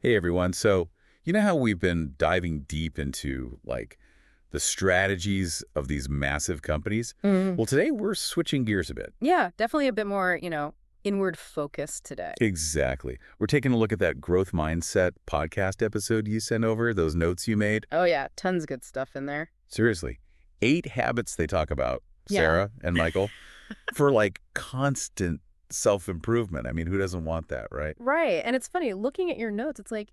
Hey everyone. So, you know how we've been diving deep into the strategies of these massive companies? Mm. Well, today we're switching gears a bit. Yeah, definitely a bit more, inward focused today. Exactly. We're taking a look at that growth mindset podcast episode you sent over, those notes you made. Oh yeah, tons of good stuff in there. Seriously. 8 habits they talk about, Yeah. Sarah and Michael, for constant self-improvement. I mean, who doesn't want that, right? Right. And it's funny, looking at your notes, it's like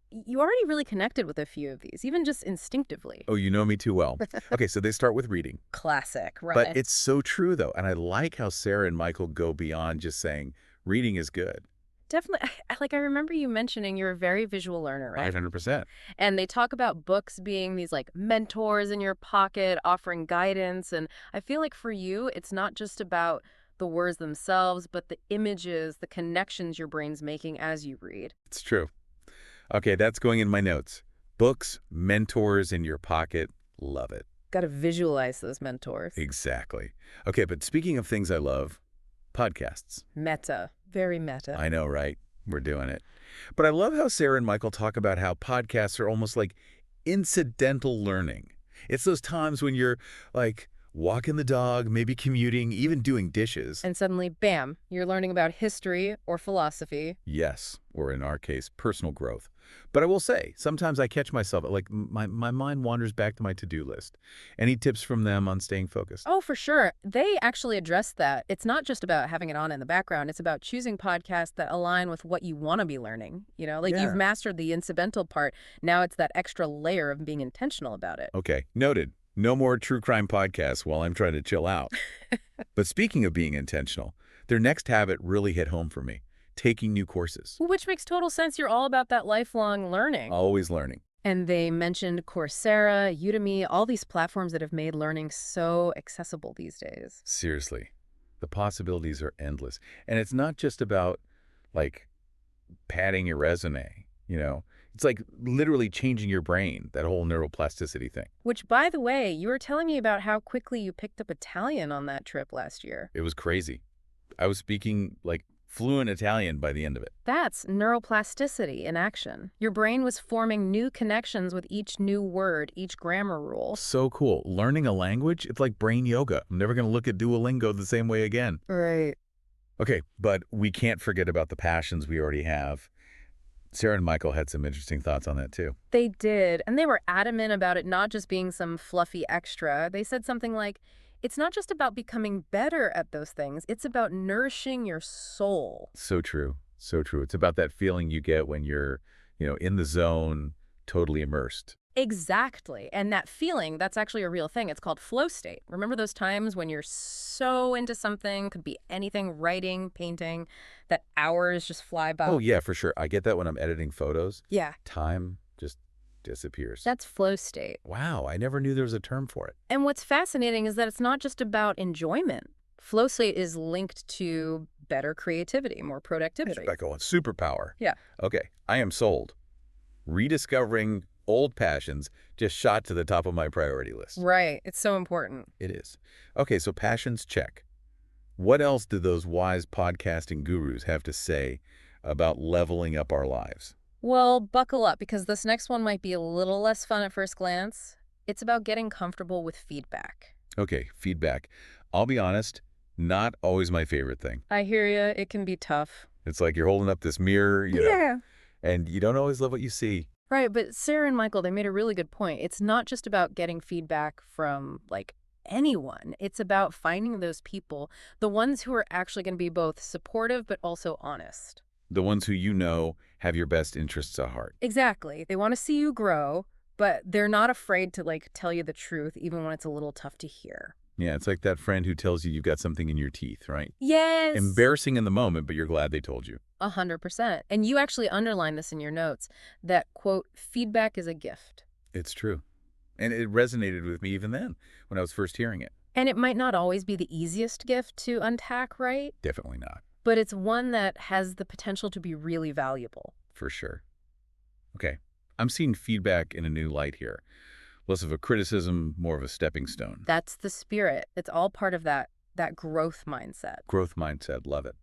you already really connected with a few of these, even just instinctively. Oh, you know me too well. Okay, so they start with reading. Classic, But right? it's so true, though, and I like how Sarah and Michael go beyond just saying reading is good. Definitely. I remember you mentioning you're a very visual learner, right? 500%. And they talk about books being these like mentors in your pocket, offering guidance. And I feel like for you, it's not just about the words themselves, but the images, the connections your brain's making as you read. It's true. Okay, that's going in my notes. Books, mentors in your pocket. Love it. Got to visualize those mentors. Exactly. Okay, but speaking of things I love, podcasts. Meta, very meta. I know, right? We're doing it. But I love how Sarah and Michael talk about how podcasts are almost like incidental learning. It's those times when you're walking the dog, maybe commuting, even doing dishes. And suddenly, bam, you're learning about history or philosophy. Yes, or in our case, personal growth. But I will say, sometimes I catch myself, my mind wanders back to my to-do list. Any tips from them on staying focused? Oh, for sure. They actually address that. It's not just about having it on in the background. It's about choosing podcasts that align with what you want to be learning. Like you've Yeah. mastered the incidental part. Now it's that extra layer of being intentional about it. Okay, noted. No more true crime podcasts while I'm trying to chill out. But speaking of being intentional, their next habit really hit home for me. Taking new courses. Which makes total sense. You're all about that lifelong learning. Always learning. And they mentioned Coursera, Udemy, all these platforms that have made learning so accessible these days. Seriously. The possibilities are endless. And it's not just about, like, padding your resume. It's like literally changing your brain, that whole neuroplasticity thing. Which, by the way, you were telling me about how quickly you picked up Italian on that trip last year. It was crazy. I was speaking, fluent Italian by the end of it. That's neuroplasticity in action. Your brain was forming new connections with each new word, each grammar rule. So cool. Learning a language, it's like brain yoga. I'm never going to look at Duolingo the same way again. Right. Okay, but we can't forget about the passions we already have. Sarah and Michael had some interesting thoughts on that too. They did, and they were adamant about it not just being some fluffy extra. They said something like, it's not just about becoming better at those things, it's about nourishing your soul. So true. So true. It's about that feeling you get when you're in the zone, totally immersed. Exactly. And that feeling, that's actually a real thing. It's called flow state. Remember those times when you're so into something, could be anything, writing, painting, that hours just fly by? Oh, yeah, for sure. I get that when I'm editing photos. Yeah, Time just disappears. that's flow state. Wow, I never knew there was a term for it. And what's fascinating is that it's not just about enjoyment. Flow state is linked to better creativity, more productivity. Rebecca, superpower. Yeah. Okay, I am sold. Rediscovering old passions just shot to the top of my priority list. Right. It's so important. It is. Okay, so passions, check. What else do those wise podcasting gurus have to say about leveling up our lives? Well, buckle up because this next one might be a little less fun at first glance. It's about getting comfortable with feedback. Okay, feedback. I'll be honest, not always my favorite thing. I hear you. It can be tough. It's like you're holding up this mirror, and you don't always love what you see. Right, but Sarah and Michael, they made a really good point. It's not just about getting feedback from, like, anyone. It's about finding those people, the ones who are actually going to be both supportive but also honest. The ones who you know have your best interests at heart. Exactly. They want to see you grow, but they're not afraid to, like, tell you the truth, even when it's a little tough to hear. Yeah, it's like that friend who tells you you've got something in your teeth, right? Yes. Embarrassing in the moment, but you're glad they told you. 100%. And you actually underline this in your notes, that, quote, feedback is a gift. It's true. And it resonated with me even then, when I was first hearing it. And it might not always be the easiest gift to untack, right? Definitely not, But it's one that has the potential to be really valuable. for sure. Okay, I'm seeing feedback in a new light here. Less of a criticism, more of a stepping stone. That's the spirit. It's all part of that growth mindset. Growth mindset, love it.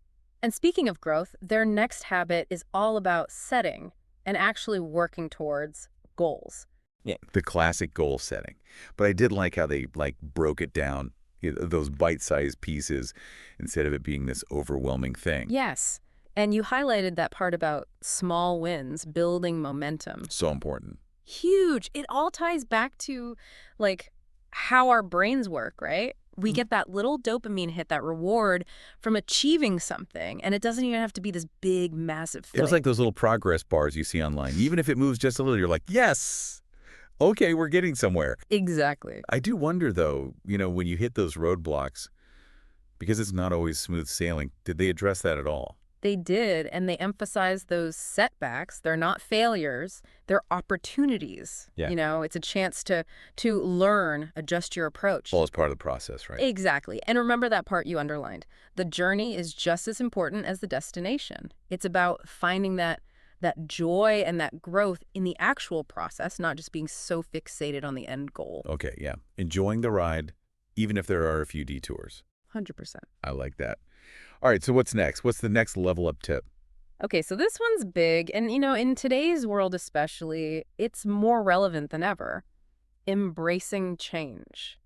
And speaking of growth, their next habit is all about setting, and actually working towards goals. Yeah. The classic goal setting. But I did like how they broke it down, those bite-sized pieces, instead of it being this overwhelming thing. Yes. And you highlighted that part about small wins, building momentum. So important. Huge. It all ties back to like how our brains work, right? We get that little dopamine hit, that reward from achieving something. And it doesn't even have to be this big, massive thing. It was like those little progress bars you see online. Even if it moves just a little, you're like, yes, okay, we're getting somewhere. Exactly. I do wonder, though, when you hit those roadblocks, because it's not always smooth sailing, did they address that at all? They did, and they emphasized those setbacks. They're not failures. They're opportunities. Yeah. It's a chance to learn, adjust your approach. All as part of the process, right? Exactly. And remember that part you underlined. The journey is just as important as the destination. It's about finding that joy and that growth in the actual process, not just being so fixated on the end goal. Okay, yeah. Enjoying the ride, even if there are a few detours. 100%. I like that. All right, so what's next? What's the next level up tip? Okay, so this one's big. And, in today's world especially, it's more relevant than ever. Embracing change.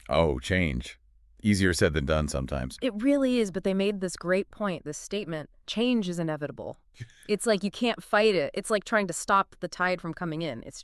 Oh, change. Easier said than done sometimes. It really is, but they made this great point, this statement, change is inevitable. It's like you can't fight it. It's like trying to stop the tide from coming in. It's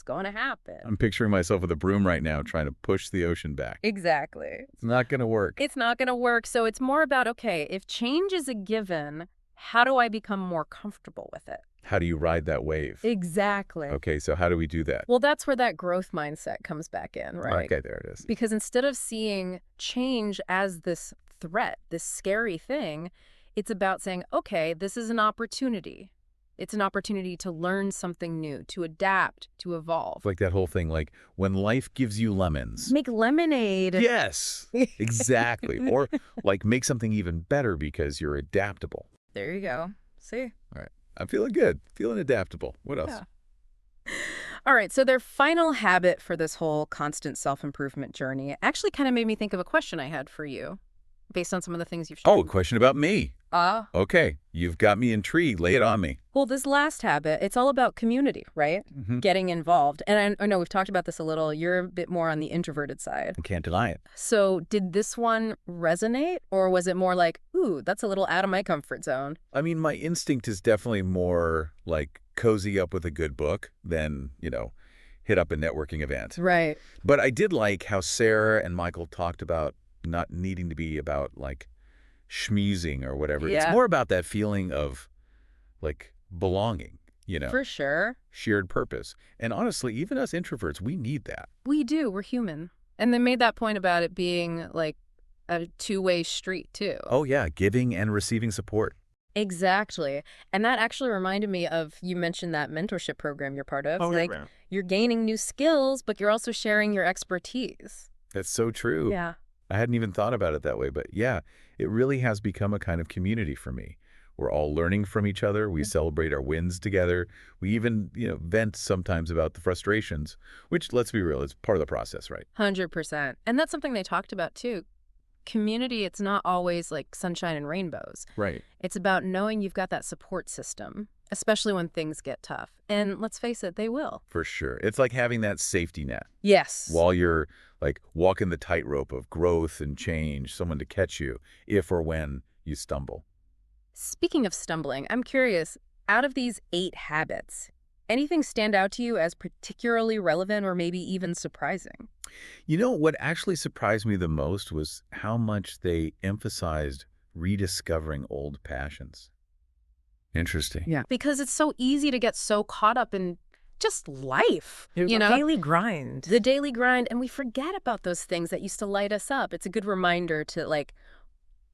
going to happen. I'm picturing myself with a broom right now trying to push the ocean back. Exactly. It's not going to work. It's not going to work. So it's more about, okay, if change is a given, how do I become more comfortable with it? How do you ride that wave? Exactly. Okay, so how do we do that? Well, that's where that growth mindset comes back in, right? Okay, there it is. Because instead of seeing change as this threat, this scary thing, it's about saying, okay, this is an opportunity. It's an opportunity to learn something new, to adapt, to evolve. Like that whole thing, like when life gives you lemons. Make lemonade. Yes, exactly. Or like make something even better because you're adaptable. There you go. See? All right. I'm feeling good. Feeling adaptable. What else? Yeah. All right. So their final habit for this whole constant self-improvement journey actually kind of made me think of a question I had for you based on some of the things you've shared. Oh, a question about me. Okay. You've got me intrigued. Lay it on me. Well, this last habit, it's all about community, right? Mm-hmm. Getting involved. And I know we've talked about this a little. You're a bit more on the introverted side. I can't deny it. So did this one resonate, or was it more like, ooh, that's a little out of my comfort zone? I mean, my instinct is definitely more like cozy up with a good book than, hit up a networking event. Right. But I did like how Sarah and Michael talked about not needing to be about like schmoozing or whatever. Yeah. It's more about that feeling of like belonging, For sure. shared purpose. And honestly, even us introverts, we need that. We do. We're human. And they made that point about it being like a two-way street, too. Oh, yeah. Giving and receiving support. Exactly. And that actually reminded me of, you mentioned that mentorship program you're part of. Oh, like, yeah. You're gaining new skills, but you're also sharing your expertise. That's so true. Yeah. I hadn't even thought about it that way. But yeah, it really has become a kind of community for me. We're all learning from each other. We celebrate our wins together. We even, vent sometimes about the frustrations, which, let's be real, is part of the process, right? 100%. And that's something they talked about, too. Community, it's not always like sunshine and rainbows. Right. It's about knowing you've got that support system, especially when things get tough. And let's face it, they will. For sure. It's like having that safety net. Yes. While you're like walking the tightrope of growth and change, someone to catch you if or when you stumble. Speaking of stumbling, I'm curious, out of these 8 habits, anything stand out to you as particularly relevant or maybe even surprising? What actually surprised me the most was how much they emphasized rediscovering old passions. Interesting. Yeah. Because it's so easy to get so caught up in just life, daily grind. The daily grind, and we forget about those things that used to light us up. It's a good reminder to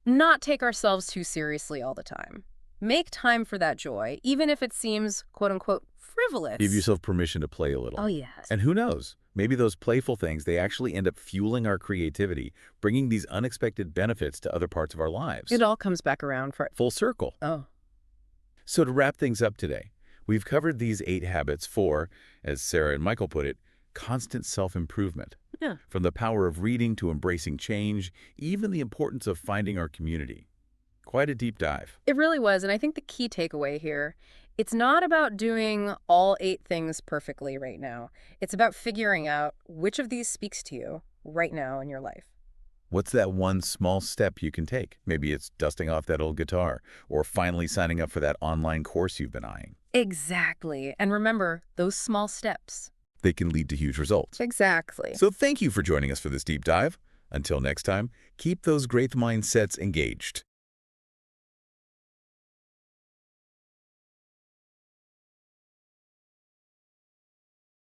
not take ourselves too seriously all the time. Make time for that joy, even if it seems, quote unquote, frivolous. Give yourself permission to play a little. Oh, yes. And who knows? Maybe those playful things, they actually end up fueling our creativity, bringing these unexpected benefits to other parts of our lives. It all comes back around for... Full circle. Oh. So to wrap things up today, we've covered these 8 habits for, as Sarah and Michael put it, constant self-improvement. Yeah. From the power of reading to embracing change, even the importance of finding our community. Quite a deep dive. It really was, and I think the key takeaway here It's not about doing all 8 things perfectly right now. It's about figuring out which of these speaks to you right now in your life. What's that one small step you can take? Maybe it's dusting off that old guitar or finally signing up for that online course you've been eyeing. Exactly. And remember, those small steps. They can lead to huge results. Exactly. So thank you for joining us for this deep dive. Until next time, keep those growth mindsets engaged.